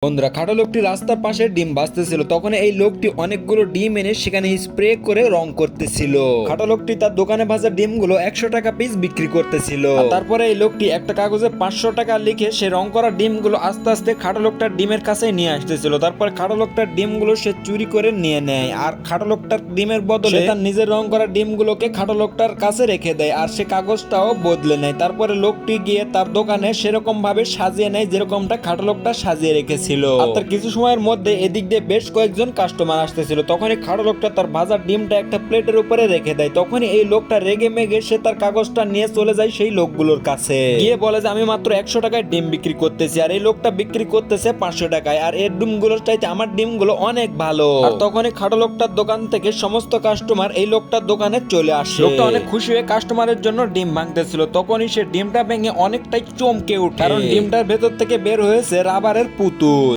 বন্ধুরা, খাটো লোকটি রাস্তার পাশে ডিম ভাজতেছিল। তখন এই লোকটি অনেকগুলো ডিম এনে সেখানে স্প্রে করে রং করতেছিল। খাটো লোকটি তার দোকানে ভাজা ডিমগুলো 100 টাকা পিস বিক্রি করতেছিল। আর তারপরে এই লোকটি একটা কাগজে 500 টাকা লিখে সে রং করা ডিমগুলো আস্তে আস্তে খাটো লোকটার ডিমের কাছে নিয়ে আসতেছিল। তারপরে খাটো লোকটার ডিমগুলো সে চুরি করে নিয়ে নেয়, আর খাটো লোকটার ডিমের বদলে তার নিজের রং করা ডিমগুলোকে খাটো লোকটার কাছে রেখে দেয়, আর সে কাগজটাও বদলে নেয়। তারপরে লোকটি গিয়ে তার দোকানে সেরকম ভাবে সাজিয়ে নেয় যেরকমটা খাটো লোকটা সাজিয়ে রেখেছিল। আর তার কিছু সময়ের মধ্যে এদিক দিয়ে বেশ কয়েকজন কাস্টমার আসতেছিল। তখনই খাটো লোকটা তার ভাজা ডিমটা একটা প্লেটের উপরে রেখে দেয়। তখনই এই লোকটা রেগে মেগে সে তার কাগজটা নিয়ে চলে যায় সেই লোকগুলোর কাছে, গিয়ে বলে যে আমি মাত্র 100 টাকায় ডিম বিক্রি করতেছি, আর এই লোকটা বিক্রি করতেছে 500 টাকায়, আর এর ডিমগুলোর চাইতে আমার ডিমগুলো অনেক ভালো। আর তখনই খাটো লোকটার দোকান থেকে সমস্ত কাস্টমার এই লোকটার দোকানে চলে আসে। লোকটা অনেক খুশি হয়ে কাস্টমারের জন্য ডিম ভাঙতেছিল। তখনই সে ডিমটা ভেঙে অনেকটাই চমকে ওঠে, কারণ ডিমটার ভেতর থেকে বের হয়েছে রাবারের পুতুল।